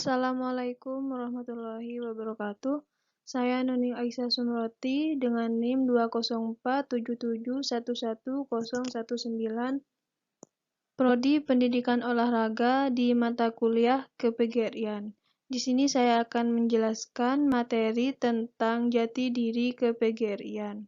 Assalamualaikum warahmatullahi wabarakatuh. Saya Nuni Aisyah Sumroti dengan NIM 20477111019, Prodi Pendidikan Olahraga di mata kuliah KPGRIan. Di sini saya akan menjelaskan materi tentang jati diri KPGRIan.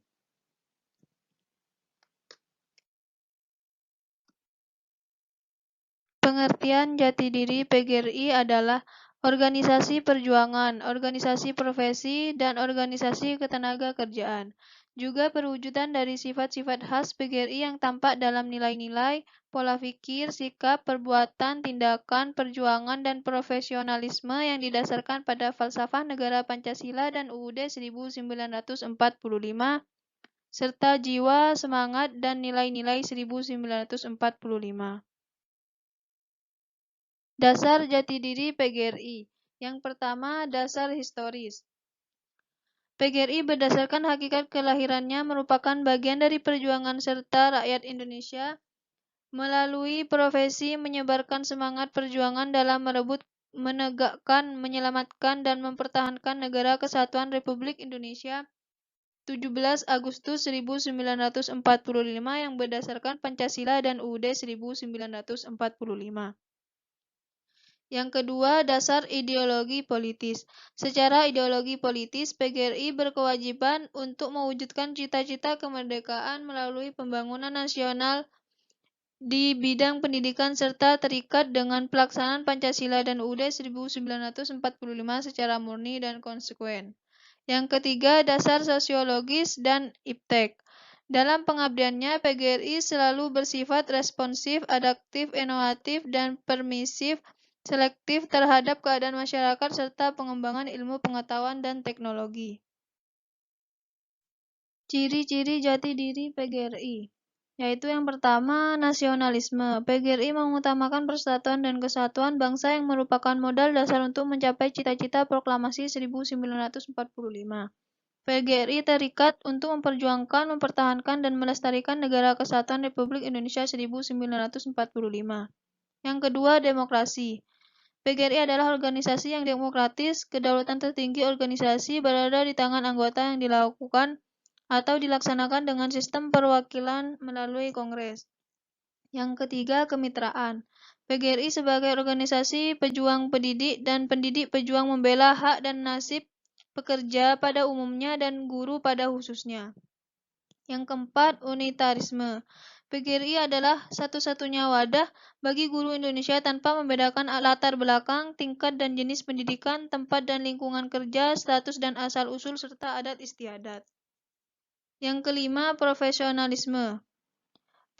Pengertian jati diri PGRI adalah organisasi perjuangan, organisasi profesi, dan organisasi ketenagakerjaan. Juga perwujudan dari sifat-sifat khas PGRI yang tampak dalam nilai-nilai, pola pikir, sikap, perbuatan, tindakan, perjuangan, dan profesionalisme yang didasarkan pada falsafah negara Pancasila dan UUD 1945, serta jiwa, semangat, dan nilai-nilai 1945. Dasar jati diri PGRI. Yang pertama, dasar historis. PGRI berdasarkan hakikat kelahirannya merupakan bagian dari perjuangan serta rakyat Indonesia melalui profesi menyebarkan semangat perjuangan dalam merebut, menegakkan, menyelamatkan, dan mempertahankan Negara Kesatuan Republik Indonesia 17 Agustus 1945 yang berdasarkan Pancasila dan UUD 1945. Yang kedua, dasar ideologi politis. Secara ideologi politis, PGRI berkewajiban untuk mewujudkan cita-cita kemerdekaan melalui pembangunan nasional di bidang pendidikan serta terikat dengan pelaksanaan Pancasila dan UUD 1945 secara murni dan konsekuen. Yang ketiga, dasar sosiologis dan iptek. Dalam pengabdiannya, PGRI selalu bersifat responsif, adaptif, inovatif, dan permisif, selektif terhadap keadaan masyarakat serta pengembangan ilmu pengetahuan dan teknologi. Ciri-ciri jati diri PGRI, yaitu yang pertama, nasionalisme. PGRI mengutamakan persatuan dan kesatuan bangsa yang merupakan modal dasar untuk mencapai cita-cita proklamasi 1945. PGRI terikat untuk memperjuangkan, mempertahankan, dan melestarikan Negara Kesatuan Republik Indonesia 1945. Yang kedua, demokrasi. PGRI adalah organisasi yang demokratis, kedaulatan tertinggi organisasi berada di tangan anggota yang dilakukan atau dilaksanakan dengan sistem perwakilan melalui Kongres. Yang ketiga, kemitraan. PGRI sebagai organisasi pejuang pendidik dan pendidik pejuang membela hak dan nasib pekerja pada umumnya dan guru pada khususnya. Yang keempat, unitarisme. PGRI adalah satu-satunya wadah bagi guru Indonesia tanpa membedakan latar belakang, tingkat dan jenis pendidikan, tempat dan lingkungan kerja, status dan asal-usul, serta adat istiadat. Yang kelima, profesionalisme.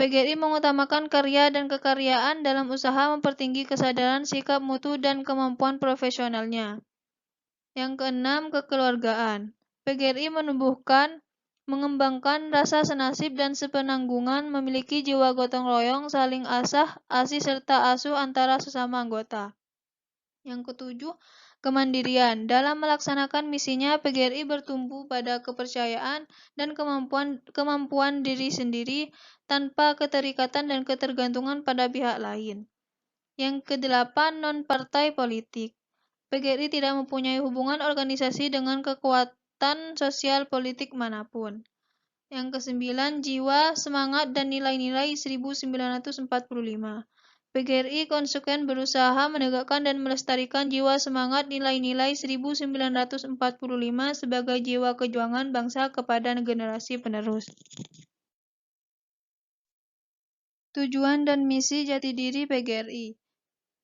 PGRI mengutamakan karya dan kekaryaan dalam usaha mempertinggi kesadaran, sikap mutu, dan kemampuan profesionalnya. Yang keenam, kekeluargaan. PGRI mengembangkan rasa senasib dan sepenanggungan, memiliki jiwa gotong royong, saling asih serta asuh antara sesama anggota. Yang ketujuh, kemandirian. Dalam melaksanakan misinya, PGRI bertumbuh pada kepercayaan dan kemampuan diri sendiri tanpa keterikatan dan ketergantungan pada pihak lain. Yang kedelapan, non-partai politik. PGRI tidak mempunyai hubungan organisasi dengan kekuatan sosial politik manapun. Yang kesembilan, jiwa, semangat, dan nilai-nilai 1945. PGRI konsekuen berusaha menegakkan dan melestarikan jiwa, semangat, nilai-nilai 1945 sebagai jiwa kejuangan bangsa kepada generasi penerus. Tujuan dan misi jati diri PGRI.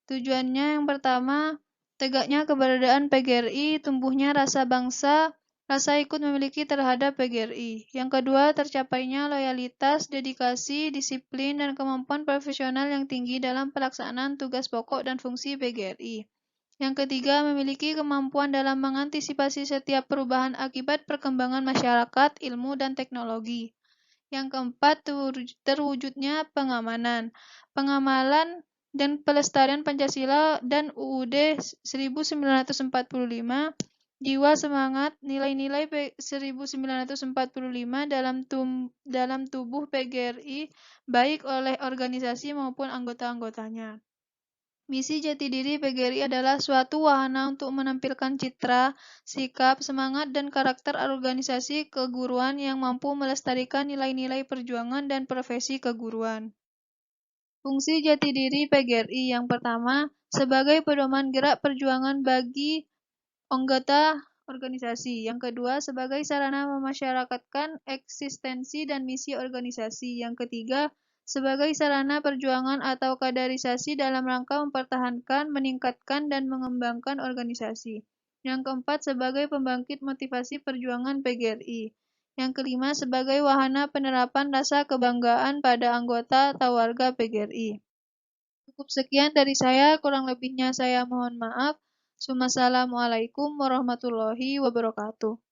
Tujuannya yang pertama, tegaknya keberadaan PGRI, tumbuhnya rasa bangsa, rasa ikut memiliki terhadap PGRI. Yang kedua, tercapainya loyalitas, dedikasi, disiplin, dan kemampuan profesional yang tinggi dalam pelaksanaan tugas pokok dan fungsi PGRI. Yang ketiga, memiliki kemampuan dalam mengantisipasi setiap perubahan akibat perkembangan masyarakat, ilmu, dan teknologi. Yang keempat, terwujudnya pengamalan dan pelestarian Pancasila dan UUD 1945, jiwa semangat, nilai-nilai 1945 dalam tubuh PGRI, baik oleh organisasi maupun anggota-anggotanya. Misi jati diri PGRI adalah suatu wahana untuk menampilkan citra, sikap, semangat, dan karakter organisasi keguruan yang mampu melestarikan nilai-nilai perjuangan dan profesi keguruan. Fungsi jati diri PGRI yang pertama, sebagai pedoman gerak perjuangan bagi anggota organisasi. Yang kedua, sebagai sarana memasyarakatkan eksistensi dan misi organisasi. Yang ketiga, sebagai sarana perjuangan atau kaderisasi dalam rangka mempertahankan, meningkatkan, dan mengembangkan organisasi. Yang keempat, sebagai pembangkit motivasi perjuangan PGRI. Yang kelima, sebagai wahana penerapan rasa kebanggaan pada anggota atau warga PGRI. Cukup sekian dari saya, kurang lebihnya saya mohon maaf. Wassalamualaikum warahmatullahi wabarakatuh.